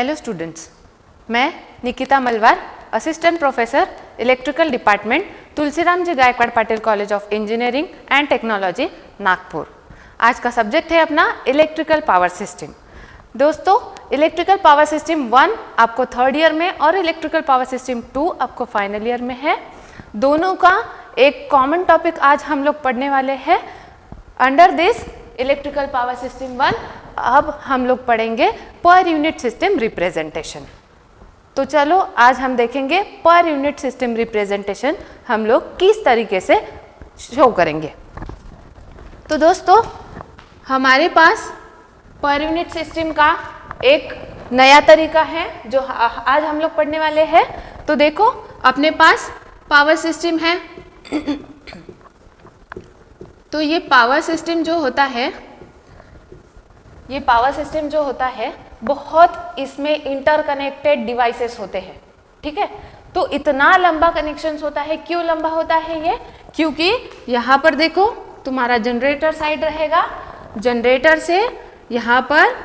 Hello students, मैं Nikita Malwar, assistant professor electrical department Tulsiram ji Gaikwad Patil college of engineering and technology Nagpur. आज का subject है अपना इलेक्ट्रिकल पावर सिस्टम। दोस्तों, इलेक्ट्रिकल पावर सिस्टम 1 आपको थर्ड ईयर में और इलेक्ट्रिकल पावर सिस्टम 2 आपको फाइनल ईयर में है। दोनों का एक कॉमन टॉपिक आज हम लोग पढ़ने वाले हैं। Under this electrical power system 1 अब हम लोग पढ़ेंगे पर यूनिट सिस्टम रिप्रेजेंटेशन। तो चलो आज हम देखेंगे पर यूनिट सिस्टम रिप्रेजेंटेशन हम लोग किस तरीके से शो करेंगे। तो दोस्तों, हमारे पास पर यूनिट सिस्टम का एक नया तरीका है जो आज हम लोग पढ़ने वाले हैं। तो देखो, अपने पास पावर सिस्टम है। तो ये पावर सिस्टम जो होता है, बहुत इसमें इंटरकनेक्टेड डिवाइसेस होते हैं। ठीक है, तो इतना लंबा कनेक्शंस होता है। क्यों लंबा होता है ये? क्योंकि यहाँ पर देखो, तुम्हारा जनरेटर साइड रहेगा। जनरेटर से यहाँ पर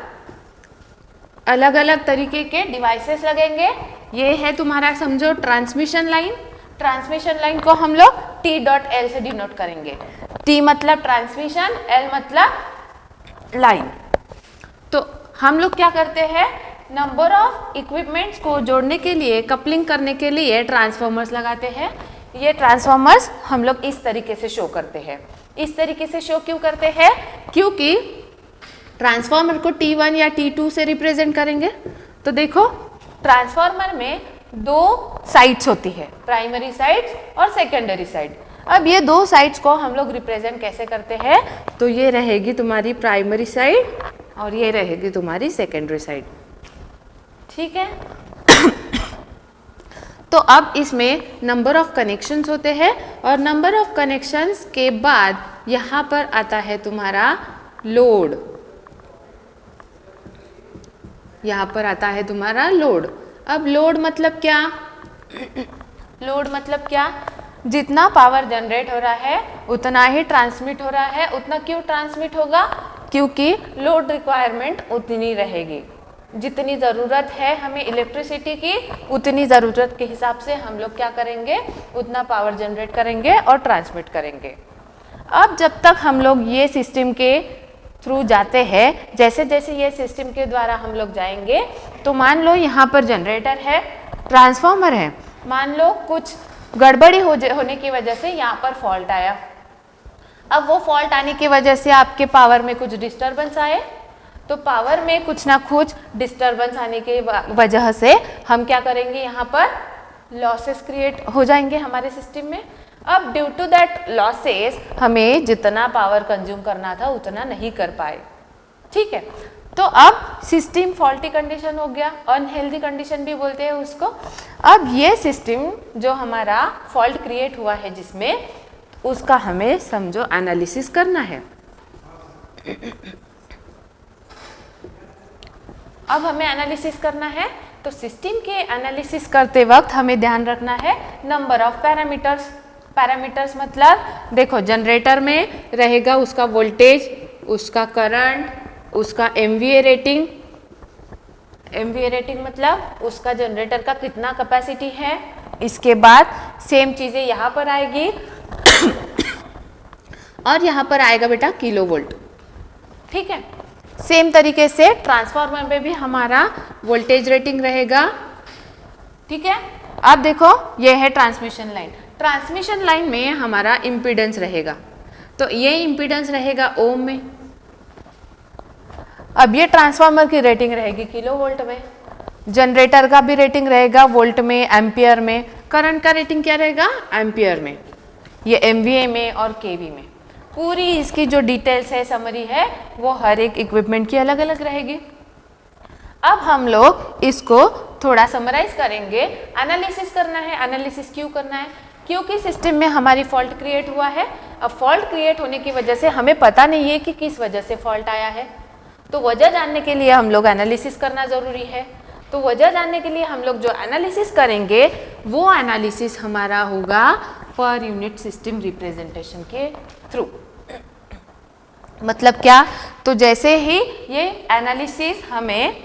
अलग अलग तरीके के डिवाइसेस लगेंगे। ये है तुम्हारा, समझो, ट्रांसमिशन लाइन। ट्रांसमिशन लाइन को हम लोग T.L से डिनोट करेंगे। T मतलब ट्रांसमिशन, L मतलब लाइन। तो हम लोग क्या करते हैं, नंबर ऑफ इक्विपमेंट्स को जोड़ने के लिए, कपलिंग करने के लिए ट्रांसफॉर्मर्स लगाते हैं। ये ट्रांसफॉर्मर्स हम लोग इस तरीके से शो करते हैं। इस तरीके से शो क्यों करते हैं? क्योंकि ट्रांसफॉर्मर को T1 या T2 से रिप्रेजेंट करेंगे। तो देखो, ट्रांसफॉर्मर में दो साइड्स होती है, प्राइमरी साइड्स और सेकेंडरी साइड। अब ये दो साइड्स को हम लोग रिप्रेजेंट कैसे करते हैं? तो ये रहेगी तुम्हारी प्राइमरी साइड और ये रहेगी तुम्हारी सेकेंडरी साइड। ठीक है। तो अब इसमें नंबर ऑफ कनेक्शंस होते हैं और नंबर ऑफ कनेक्शंस के बाद यहाँ पर आता है तुम्हारा लोड। यहाँ पर आता है तुम्हारा लोड। अब लोड मतलब क्या? लोड मतलब क्या? जितना पावर जनरेट हो रहा है उतना ही ट्रांसमिट हो रहा है। उतना क्यों ट्रांसमिट होगा? क्योंकि लोड रिक्वायरमेंट उतनी रहेगी। जितनी ज़रूरत है हमें इलेक्ट्रिसिटी की, उतनी ज़रूरत के हिसाब से हम लोग क्या करेंगे, उतना पावर जनरेट करेंगे और ट्रांसमिट करेंगे। अब जब तक हम लोग ये सिस्टम के थ्रू जाते हैं, जैसे जैसे ये सिस्टम के द्वारा हम लोग जाएंगे, तो मान लो यहाँ पर जनरेटर है, ट्रांसफॉर्मर है। मान लो कुछ गड़बड़ी होने की वजह से यहाँ पर फॉल्ट आया। अब वो फॉल्ट आने की वजह से आपके पावर में कुछ डिस्टरबेंस आए। तो पावर में कुछ ना कुछ डिस्टरबेंस आने की वजह से हम क्या करेंगे, यहाँ पर लॉसेस क्रिएट हो जाएंगे हमारे सिस्टम में। अब ड्यू टू दैट लॉसेस हमें जितना पावर कंज्यूम करना था उतना नहीं कर पाए। ठीक है, तो अब सिस्टम फॉल्टी कंडीशन हो गया, अनहेल्दी कंडीशन भी बोलते हैं उसको। अब ये सिस्टम जो हमारा फॉल्ट क्रिएट हुआ है जिसमें, उसका हमें समझो एनालिसिस करना है। अब हमें एनालिसिस करना है, तो सिस्टम के एनालिसिस करते वक्त हमें ध्यान रखना है नंबर ऑफ पैरामीटर्स। पैरामीटर्स मतलब देखो, जनरेटर में रहेगा उसका वोल्टेज, उसका करंट, उसका MVA रेटिंग। MVA रेटिंग मतलब उसका जनरेटर का कितना कैपेसिटी है। इसके बाद सेम चीज़ें यहाँ पर आएगी और यहाँ पर आएगा बेटा किलोवोल्ट। ठीक है, सेम तरीके से ट्रांसफार्मर में भी हमारा वोल्टेज रेटिंग रहेगा। ठीक है, अब देखो, ये है ट्रांसमिशन लाइन। ट्रांसमिशन लाइन में हमारा इम्पीडेंस रहेगा। तो ये इम्पीडेंस रहेगा ओम में। अब ये ट्रांसफार्मर की रेटिंग रहेगी किलोवोल्ट में। जनरेटर का भी रेटिंग रहेगा वोल्ट में, एम्पियर में। करंट का रेटिंग क्या रहेगा? एम्पियर में। ये MVA में और kV में। पूरी इसकी जो डिटेल्स है, समरी है, वो हर एक इक्विपमेंट की अलग अलग रहेगी। अब हम लोग इसको थोड़ा समराइज करेंगे। एनालिसिस करना है। एनालिसिस क्यों करना है? क्योंकि सिस्टम में हमारी फॉल्ट क्रिएट हुआ है। अब फॉल्ट क्रिएट होने की वजह से हमें पता नहीं है कि किस वजह से फॉल्ट आया है। तो वजह जानने के लिए हम लोग एनालिसिस करना ज़रूरी है। तो वजह जानने के लिए हम लोग जो एनालिसिस करेंगे, वो एनालिसिस हमारा होगा पर यूनिट सिस्टम रिप्रेजेंटेशन के थ्रू। मतलब क्या? तो जैसे ही ये एनालिसिस हमें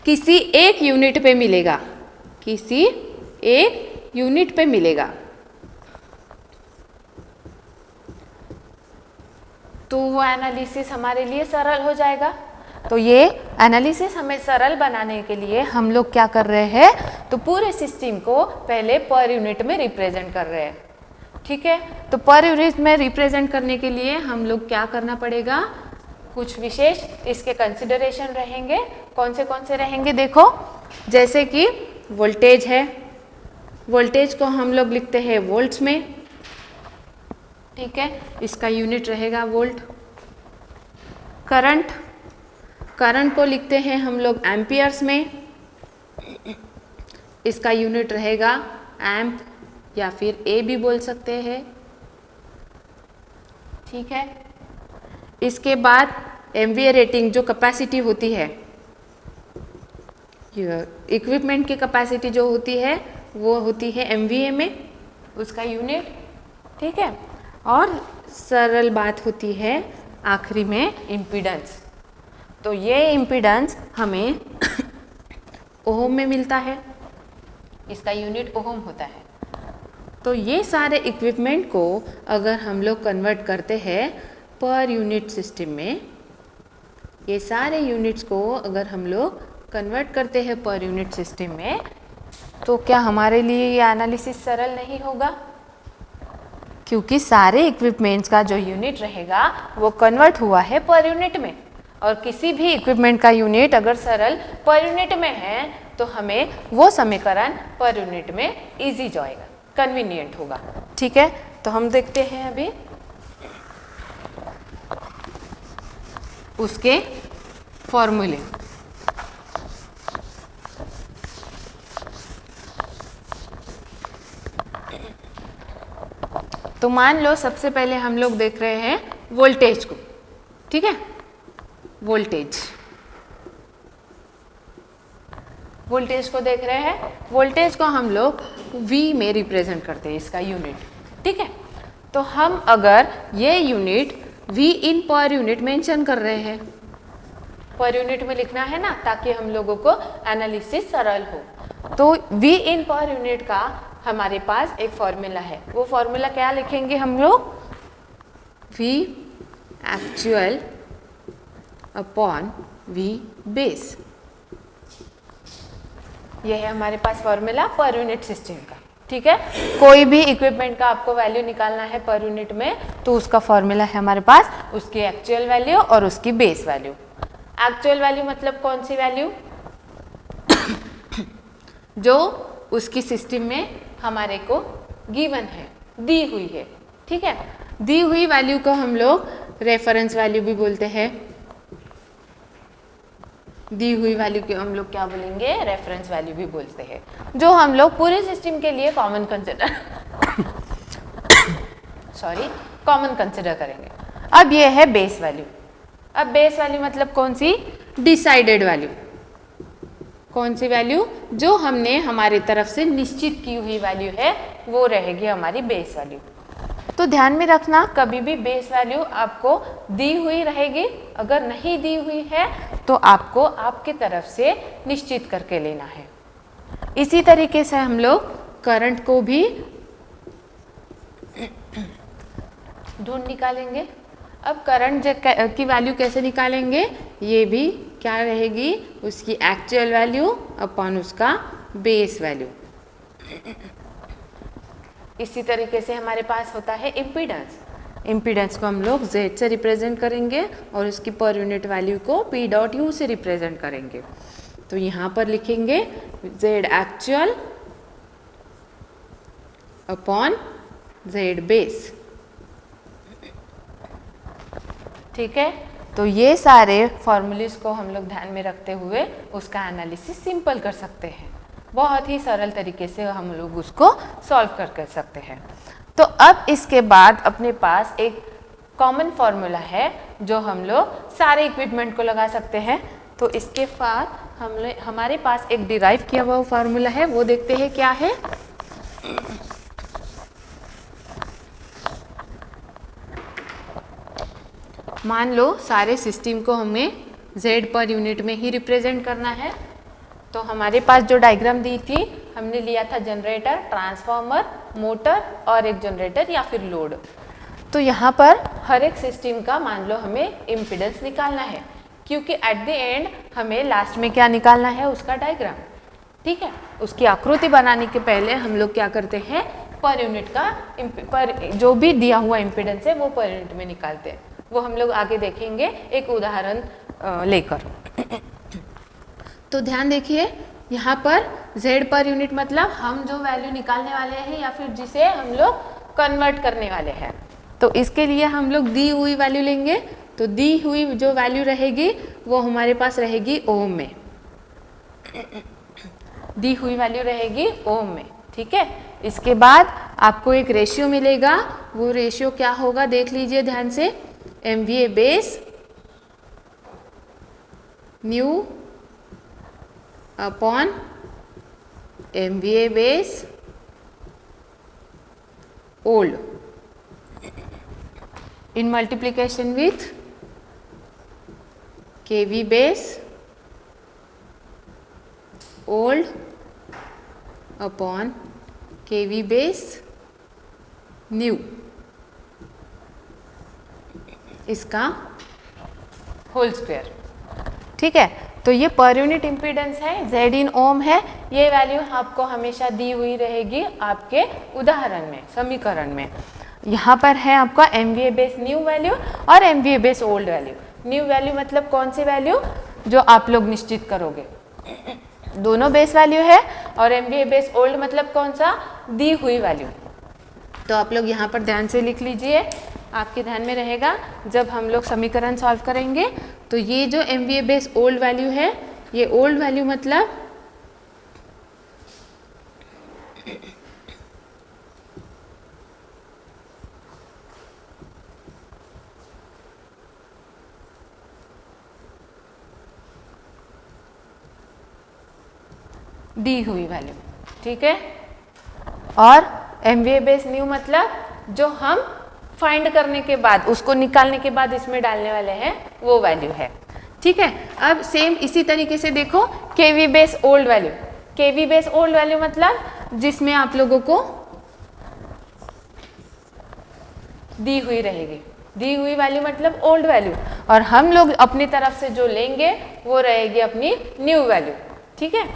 किसी एक यूनिट पे मिलेगा, किसी एक यूनिट पे मिलेगा। तो वो एनालिसिस हमारे लिए सरल हो जाएगा। तो ये एनालिसिस हमें सरल बनाने के लिए हम लोग क्या कर रहे हैं, तो पूरे सिस्टम को पहले पर यूनिट में रिप्रेजेंट कर रहे हैं। ठीक है, तो पर यूनिट में रिप्रेजेंट करने के लिए हम लोग क्या करना पड़ेगा, कुछ विशेष इसके कंसिडरेशन रहेंगे। कौन से रहेंगे देखो, जैसे कि वोल्टेज है, वोल्टेज को हम लोग लिखते हैं वोल्ट्स में। ठीक है, इसका यूनिट रहेगा वोल्ट। करंट, करंट को लिखते हैं हम लोग एम्पियर्स में, इसका यूनिट रहेगा एम्प या फिर ए भी बोल सकते हैं। ठीक है, इसके बाद एमवीए रेटिंग, जो कैपेसिटी होती है, इक्विपमेंट की कैपेसिटी जो होती है वो होती है एमवीए में, उसका यूनिट। ठीक है, और सरल बात होती है आखिरी में इम्पीडेंस। तो ये इम्पीडेंस हमें ओम में मिलता है, इसका यूनिट ओम होता है। तो ये सारे इक्विपमेंट को अगर हम लोग कन्वर्ट करते हैं पर यूनिट सिस्टम में, ये सारे यूनिट्स को अगर हम लोग कन्वर्ट करते हैं पर यूनिट सिस्टम में, तो क्या हमारे लिए ये एनालिसिस सरल नहीं होगा? क्योंकि सारे इक्विपमेंट्स का जो यूनिट रहेगा वो कन्वर्ट हुआ है पर यूनिट में, और किसी भी इक्विपमेंट का यूनिट अगर सरल पर यूनिट में है तो हमें वो समीकरण पर यूनिट में इजी जाएगा, कन्वीनियंट होगा। ठीक है, तो हम देखते हैं अभी उसके फॉर्मूले। तो मान लो सबसे पहले हम लोग देख रहे हैं वोल्टेज को। ठीक है, वोल्टेज, वोल्टेज को देख रहे हैं। वोल्टेज को हम लोग V में रिप्रेजेंट करते हैं, इसका यूनिट। ठीक है, तो हम अगर ये यूनिट V इन पर यूनिट मेंशन कर रहे हैं, पर यूनिट में लिखना है ना, ताकि हम लोगों को एनालिसिस सरल हो। तो V इन पर यूनिट का हमारे पास एक फॉर्मूला है। वो फॉर्मूला क्या लिखेंगे हम लोग, V actual upon V base. यह है हमारे पास फॉर्मूला पर यूनिट सिस्टम का। ठीक है, कोई भी इक्विपमेंट का आपको वैल्यू निकालना है पर यूनिट में, तो उसका फॉर्मूला है हमारे पास उसकी एक्चुअल वैल्यू और उसकी बेस वैल्यू। एक्चुअल वैल्यू मतलब कौन सी वैल्यू जो उसकी सिस्टम में हमारे को गिवन है, दी हुई है। ठीक है, दी हुई वैल्यू को हम लोग रेफरेंस वैल्यू भी बोलते हैं। दी हुई वैल्यू को हम लोग क्या बोलेंगे, रेफरेंस वैल्यू भी बोलते हैं, जो हम लोग पूरे सिस्टम के लिए कॉमन कंसिडर कॉमन कंसिडर करेंगे। अब ये है बेस वैल्यू। अब बेस वैल्यू मतलब कौन सी, डिसाइडेड वैल्यू। कौन सी वैल्यू, जो हमने हमारी तरफ से निश्चित की हुई वैल्यू है, वो रहेगी हमारी बेस वैल्यू। तो ध्यान में रखना, कभी भी बेस वैल्यू आपको दी हुई रहेगी, अगर नहीं दी हुई है तो आपको आपकी तरफ से निश्चित करके लेना है। इसी तरीके से हम लोग करंट को भी ढूंढ निकालेंगे। अब करंट की वैल्यू कैसे निकालेंगे, ये भी क्या रहेगी, उसकी एक्चुअल वैल्यू अपॉन उसका बेस वैल्यू। इसी तरीके से हमारे पास होता है इम्पीडेंस। इम्पीडेंस को हम लोग Z से रिप्रेजेंट करेंगे और उसकी पर यूनिट वैल्यू को P.U से रिप्रेजेंट करेंगे। तो यहाँ पर लिखेंगे Z actual upon Z base. ठीक है, तो ये सारे फॉर्मूलेस को हम लोग ध्यान में रखते हुए उसका एनालिसिस सिंपल कर सकते हैं। बहुत ही सरल तरीके से हम लोग उसको सॉल्व कर सकते हैं। तो अब इसके बाद अपने पास एक कॉमन फॉर्मूला है जो हम लोग सारे इक्विपमेंट को लगा सकते हैं। तो इसके बाद हमारे पास एक डिराइव किया हुआ फॉर्मूला है, वो देखते हैं क्या है। मान लो सारे सिस्टम को हमें Z पर यूनिट में ही रिप्रेजेंट करना है, तो हमारे पास जो डायग्राम दी थी, हमने लिया था जनरेटर, ट्रांसफार्मर, मोटर और एक जनरेटर या फिर लोड। तो यहाँ पर हर एक सिस्टम का मान लो हमें इम्पीडेंस निकालना है, क्योंकि एट द एंड हमें लास्ट में क्या निकालना है, उसका डायग्राम। ठीक है, उसकी आकृति बनाने के पहले हम लोग क्या करते हैं, पर यूनिट का जो भी दिया हुआ इम्पीडेंस है वो पर यूनिट में निकालते हैं। वो हम लोग आगे देखेंगे एक उदाहरण लेकर। तो ध्यान देखिए, यहाँ पर Z पर यूनिट मतलब हम जो वैल्यू निकालने वाले हैं या फिर जिसे हम लोग कन्वर्ट करने वाले हैं। तो इसके लिए हम लोग दी हुई वैल्यू लेंगे। तो दी हुई जो वैल्यू रहेगी वो हमारे पास रहेगी ओम में, दी हुई वैल्यू रहेगी ओम में। ठीक है, इसके बाद आपको एक रेशियो मिलेगा। वो रेशियो क्या होगा देख लीजिए ध्यान से, MVA base new upon MVA base old in multiplication with KV base old upon KV base new, इसका होल स्क्वायर। ठीक है, तो ये पर यूनिट इम्पीडेंस है, Z इन ओम है। ये वैल्यू आपको हमेशा दी हुई रहेगी आपके उदाहरण में, समीकरण में। यहाँ पर है आपका MVA बेस न्यू वैल्यू और MVA base old value. New value मतलब कौन सी वैल्यू, जो आप लोग निश्चित करोगे, दोनों बेस वैल्यू है। और MVA बेस ओल्ड मतलब कौन सा, दी हुई वैल्यू। तो आप लोग यहाँ पर ध्यान से लिख लीजिए, आपके ध्यान में रहेगा जब हम लोग समीकरण सॉल्व करेंगे। तो ये जो MVA बेस ओल्ड वैल्यू है, ये ओल्ड वैल्यू मतलब दी हुई वैल्यू। ठीक है, और MVA बेस न्यू मतलब जो हम फाइंड करने के बाद, उसको निकालने के बाद इसमें डालने वाले हैं वो वैल्यू है। ठीक है, अब सेम इसी तरीके से देखो KV base old value. KV base old value मतलब जिसमें आप लोगों को दी हुई रहेगी, दी हुई वैल्यू मतलब ओल्ड वैल्यू, और हम लोग अपनी तरफ से जो लेंगे वो रहेगी अपनी न्यू वैल्यू। ठीक है,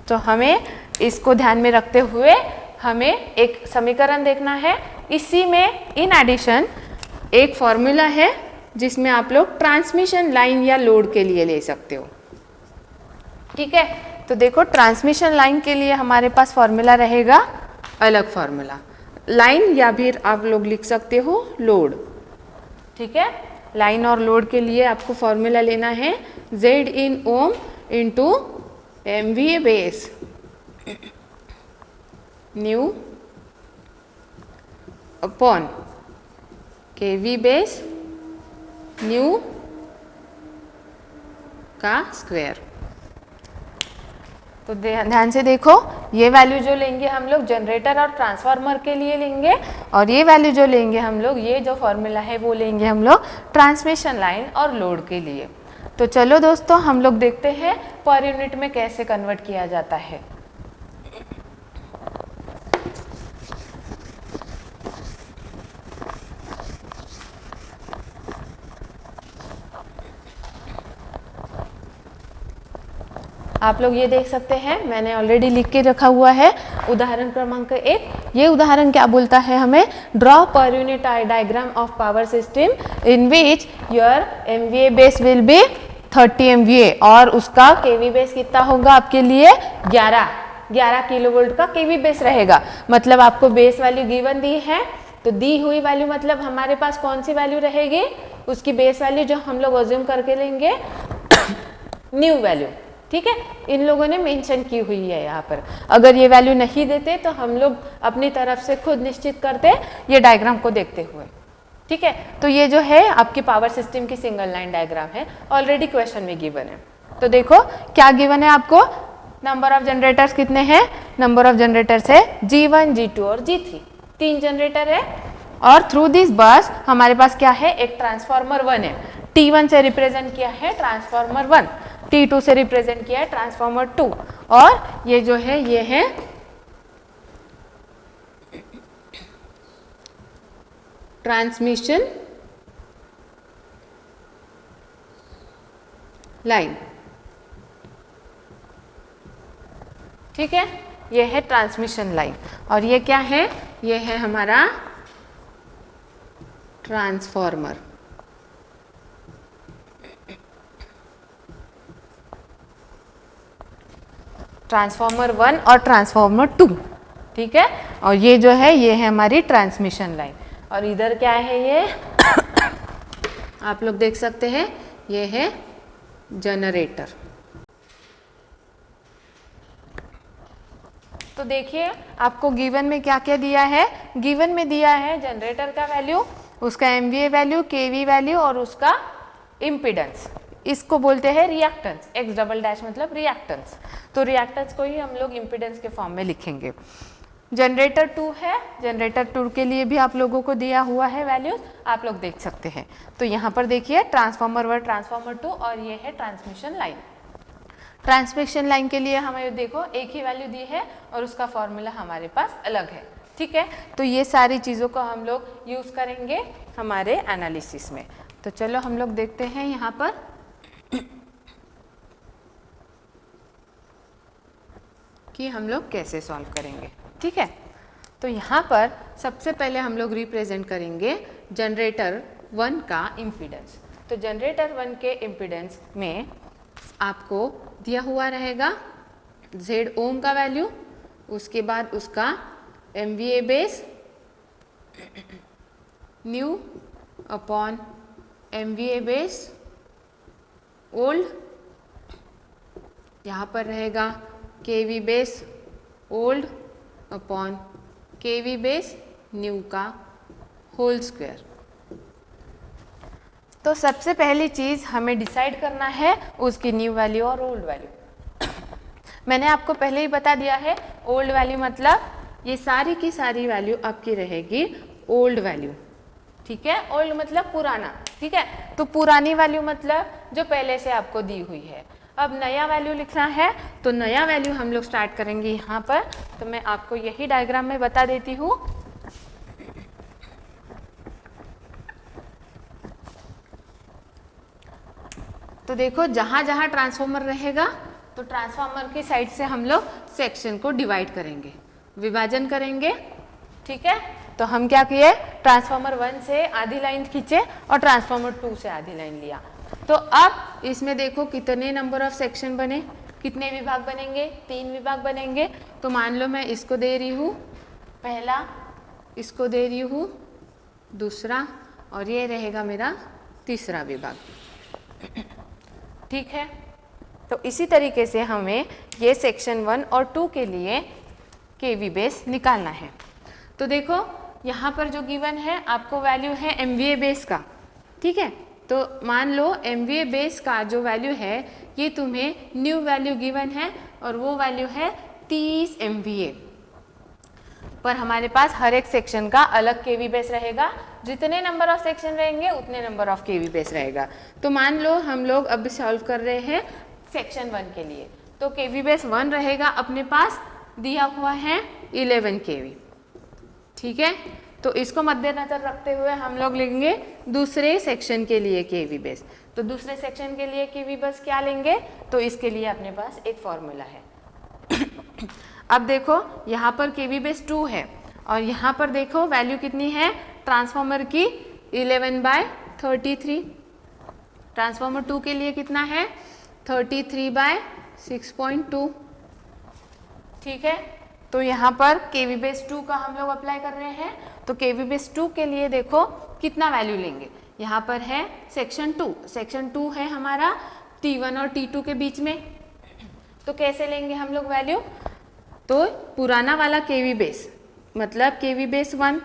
तो हमें इसको ध्यान में रखते हुए हमें एक समीकरण देखना है। इसी में इन एडिशन एक फॉर्मूला है जिसमें आप लोग ट्रांसमिशन लाइन या लोड के लिए ले सकते हो। ठीक है, तो देखो ट्रांसमिशन लाइन के लिए हमारे पास फॉर्मूला रहेगा अलग फॉर्मूला, लाइन या फिर आप लोग लिख सकते हो लोड। ठीक है, लाइन और लोड के लिए आपको फॉर्मूला लेना है Z in ohm into MVA base new upon KV base new का स्क्वायर। तो ध्यान से देखो, ये वैल्यू जो लेंगे हम लोग जनरेटर और ट्रांसफार्मर के लिए लेंगे, और ये वैल्यू जो लेंगे हम लोग, ये जो फॉर्मूला है वो लेंगे हम लोग ट्रांसमिशन लाइन और लोड के लिए। तो चलो दोस्तों, हम लोग देखते हैं पर यूनिट में कैसे कन्वर्ट किया जाता है। आप लोग ये देख सकते हैं, मैंने ऑलरेडी लिख के रखा हुआ है उदाहरण क्रमांक 1। ये उदाहरण क्या बोलता है हमें, draw per unit diagram of power system in which your MVA base will be 30 MVA और उसका KV बेस कितना होगा आपके लिए 11 किलोवोल्ट का KV बेस रहेगा। मतलब आपको बेस वैल्यू गिवन दी है, तो दी हुई वैल्यू मतलब हमारे पास कौन सी वैल्यू रहेगी, उसकी बेस वैल्यू जो हम लोग अज्यूम करके लेंगे न्यू वैल्यू। ठीक है, इन लोगों ने मेंशन की हुई है यहाँ पर। अगर ये वैल्यू नहीं देते तो हम लोग अपनी तरफ से खुद निश्चित करते ये डायग्राम को देखते हुए। ठीक है, तो ये जो है आपकी पावर सिस्टम की सिंगल लाइन डायग्राम है, ऑलरेडी क्वेश्चन में गिवन है। तो देखो क्या गिवन है आपको, नंबर ऑफ जनरेटर्स कितने हैं, नंबर ऑफ जनरेटर्स है G1, G2 और G3, 3 जनरेटर है। और थ्रू दिस बस हमारे पास क्या है, एक ट्रांसफार्मर 1 है, T1 से रिप्रेजेंट किया है ट्रांसफार्मर 1। T2 से रिप्रेजेंट किया है ट्रांसफॉर्मर 2, और ये जो है ये है ट्रांसमिशन लाइन। ठीक है, ये है ट्रांसमिशन लाइन, और ये क्या है, ये है हमारा ट्रांसफॉर्मर। ट्रांसफॉर्मर 1 और ट्रांसफॉर्मर 2, ठीक है, और ये जो है ये है हमारी ट्रांसमिशन लाइन। और इधर क्या है ये आप लोग देख सकते हैं, ये है जनरेटर। तो देखिए आपको गिवन में क्या क्या दिया है, गिवन में दिया है जनरेटर का वैल्यू, उसका एमवीए वैल्यू, केवी वैल्यू और उसका इम्पीडेंस। इसको बोलते हैं रिएक्टेंस, एक्स डबल डैश मतलब रिएक्टेंस। तो रिएक्टेंस को ही हम लोग इम्पीडेंस के फॉर्म में लिखेंगे। जनरेटर 2 है, जनरेटर 2 के लिए भी आप लोगों को दिया हुआ है वैल्यूज, आप लोग देख सकते हैं। तो यहाँ पर देखिए ट्रांसफॉर्मर 1, ट्रांसफॉर्मर 2 और ये है ट्रांसमिशन लाइन। ट्रांसमिशन लाइन के लिए हमें देखो एक ही वैल्यू दी है और उसका फॉर्मूला हमारे पास अलग है। ठीक है, तो ये सारी चीज़ों को हम लोग यूज़ करेंगे हमारे एनालिसिस में। तो चलो हम लोग देखते हैं यहाँ पर कि हम लोग कैसे सॉल्व करेंगे। ठीक है, तो यहाँ पर सबसे पहले हम लोग रिप्रेजेंट करेंगे जनरेटर 1 का इम्पीडेंस। तो जनरेटर 1 के इम्पीडेंस में आपको दिया हुआ रहेगा Z ओम का वैल्यू, उसके बाद उसका MVA base new upon MVA base old, यहाँ पर रहेगा KV base old upon KV base new का होल स्क्वायर। तो सबसे पहली चीज़ हमें डिसाइड करना है उसकी न्यू वैल्यू और ओल्ड वैल्यू। मैंने आपको पहले ही बता दिया है, ओल्ड वैल्यू मतलब ये सारी की सारी वैल्यू आपकी रहेगी ओल्ड वैल्यू। ठीक है, ओल्ड मतलब पुराना। ठीक है, तो पुरानी वैल्यू मतलब जो पहले से आपको दी हुई है। अब नया वैल्यू लिखना है, तो नया वैल्यू हम लोग स्टार्ट करेंगे यहाँ पर। तो मैं आपको यही डायग्राम में बता देती हूँ। तो देखो जहाँ जहाँ ट्रांसफॉर्मर रहेगा तो ट्रांसफॉर्मर की साइड से हम लोग सेक्शन को डिवाइड करेंगे, विभाजन करेंगे। ठीक है, तो हम क्या किए, ट्रांसफॉर्मर 1 से आधी लाइन खींचे और ट्रांसफॉर्मर 2 से आधी लाइन लिया। तो अब इसमें देखो कितने नंबर ऑफ सेक्शन बने, कितने विभाग बनेंगे, 3 विभाग बनेंगे। तो मान लो मैं इसको दे रही हूँ पहला, इसको दे रही हूँ दूसरा, और ये रहेगा मेरा तीसरा विभाग। ठीक है, तो इसी तरीके से हमें ये सेक्शन 1 और 2 के लिए केवी बेस निकालना है। तो देखो यहाँ पर जो गिवन है आपको वैल्यू है MVA बेस का। ठीक है, तो मान लो MVA बेस का जो वैल्यू है ये तुम्हें न्यू वैल्यू गिवन है और वो वैल्यू है 30 MVA। पर हमारे पास हर एक सेक्शन का अलग केवी बेस रहेगा, जितने नंबर ऑफ सेक्शन रहेंगे उतने नंबर ऑफ केवी बेस रहेगा। तो मान लो हम लोग अब सॉल्व कर रहे हैं सेक्शन 1 के लिए, तो केवी बेस 1 रहेगा, अपने पास दिया हुआ है 11 केवी। ठीक है, तो इसको मद्देनजर रखते हुए हम लोग लेंगे दूसरे सेक्शन के लिए केवी बेस। तो दूसरे सेक्शन के लिए केवी बेस क्या लेंगे, तो इसके लिए अपने पास एक फॉर्मूला है। अब देखो यहाँ पर केवी बेस 2 है और यहाँ पर देखो वैल्यू कितनी है ट्रांसफॉर्मर की 11/33। ट्रांसफॉर्मर 2 के लिए कितना है 33/6.2। ठीक है, तो यहाँ पर केवी बेस 2 का हम लोग अप्लाई कर रहे हैं। तो केवी बेस 2 के लिए देखो कितना वैल्यू लेंगे, यहाँ पर है सेक्शन 2, सेक्शन 2 है हमारा T1 और T2 के बीच में। तो कैसे लेंगे हम लोग वैल्यू, तो पुराना वाला केवी बेस मतलब केवी बेस 1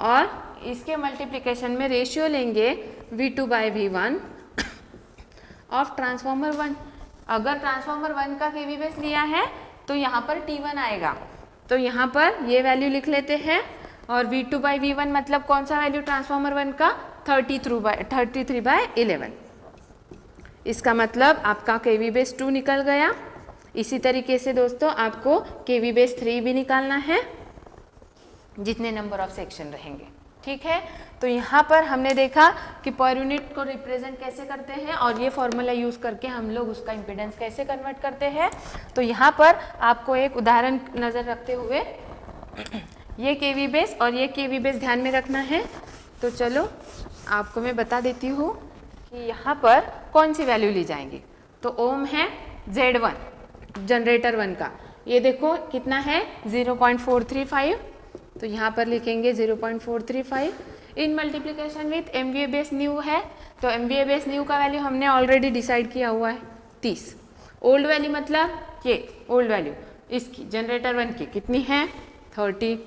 और इसके मल्टीप्लिकेशन में रेशियो लेंगे V2/V1 ऑफ ट्रांसफॉर्मर 1। अगर ट्रांसफॉर्मर 1 का केवी बेस लिया है तो यहाँ पर T1 आएगा, तो यहाँ पर ये वैल्यू लिख लेते हैं। और V2/V1 मतलब कौन सा वैल्यू ट्रांसफॉर्मर 1 का 33/11। इसका मतलब आपका KV/2 निकल गया। इसी तरीके से दोस्तों आपको KV/3 भी निकालना है, जितने नंबर ऑफ सेक्शन रहेंगे। ठीक है, तो यहाँ पर हमने देखा कि पर यूनिट को रिप्रेजेंट कैसे करते हैं और ये फॉर्मूला यूज़ करके हम लोग उसका इम्पीडेंस कैसे कन्वर्ट करते हैं। तो यहाँ पर आपको एक उदाहरण नज़र रखते हुए ये KV और ये KV ध्यान में रखना है। तो चलो आपको मैं बता देती हूँ कि यहाँ पर कौन सी वैल्यू ली जाएंगी। तो ओम है Z1 जनरेटर 1 का, ये देखो कितना है 0.435, तो यहाँ पर लिखेंगे 0.435 इन मल्टीप्लिकेशन विथ MVA न्यू है। तो MVA न्यू का वैल्यू हमने ऑलरेडी डिसाइड किया हुआ है 30। ओल्ड वैल्यू मतलब ये ओल्ड वैल्यू इसकी जनरेटर 1 की कितनी है 30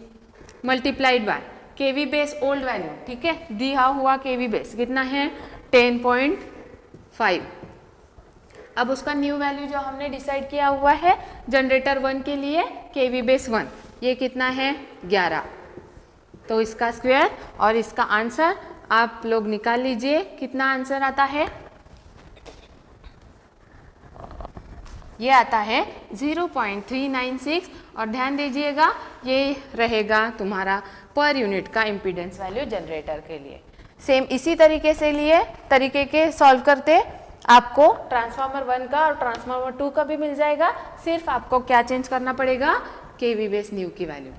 multiplied by KV old value. ठीक है, दिया हुआ KV कितना है 10.5। अब उसका न्यू वैल्यू जो हमने डिसाइड किया हुआ है जनरेटर 1 के लिए KV/1 ये कितना है 11। तो इसका स्क्वायर और इसका आंसर आप लोग निकाल लीजिए, कितना आंसर आता है। ये आता है 0.396 और ध्यान दीजिएगा ये रहेगा तुम्हारा पर यूनिट का इम्पीडेंस वैल्यू जनरेटर के लिए। सेम इसी तरीके के सॉल्व करते आपको ट्रांसफार्मर 1 का और ट्रांसफार्मर 2 का भी मिल जाएगा। सिर्फ आपको क्या चेंज करना पड़ेगा KV न्यू की वैल्यू,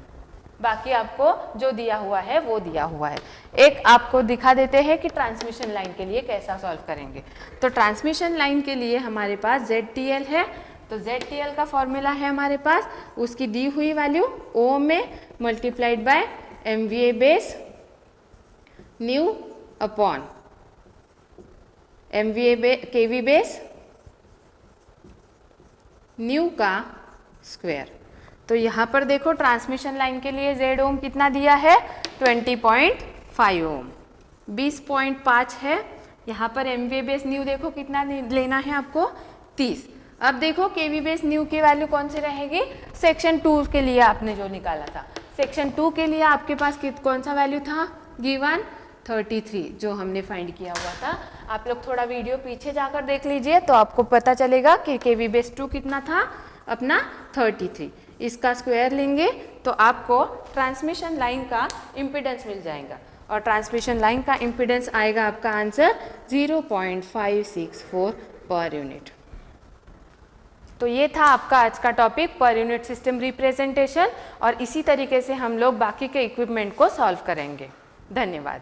बाकी आपको जो दिया हुआ है वो दिया हुआ है। एक आपको दिखा देते हैं कि ट्रांसमिशन लाइन के लिए कैसा सॉल्व करेंगे। तो ट्रांसमिशन लाइन के लिए हमारे पास ZTL है, तो ZTL का फॉर्मूला है हमारे पास, उसकी दी हुई वैल्यू ओम में multiplied by MVA new upon KV new का स्क्वायर। तो यहाँ पर देखो ट्रांसमिशन लाइन के लिए Z ओम कितना दिया है 20.5 ओम, 20.5 है। यहाँ पर MVA न्यू देखो कितना लेना है आपको 30। अब देखो KV न्यू की वैल्यू कौन सी रहेगी, सेक्शन 2 के लिए आपने जो निकाला था, सेक्शन 2 के लिए आपके पास कौन सा वैल्यू था गिवन 33 जो हमने फाइंड किया हुआ था। आप लोग थोड़ा वीडियो पीछे जाकर देख लीजिए तो आपको पता चलेगा कि KV/2 कितना था अपना 33। इसका स्क्वायर लेंगे तो आपको ट्रांसमिशन लाइन का इम्पीडेंस मिल जाएगा और ट्रांसमिशन लाइन का इम्पीडेंस आएगा आपका आंसर 0.564 पर यूनिट। तो ये था आपका आज का topic per unit system representation और इसी तरीके से हम लोग बाकी के इक्विपमेंट को सॉल्व करेंगे। धन्यवाद।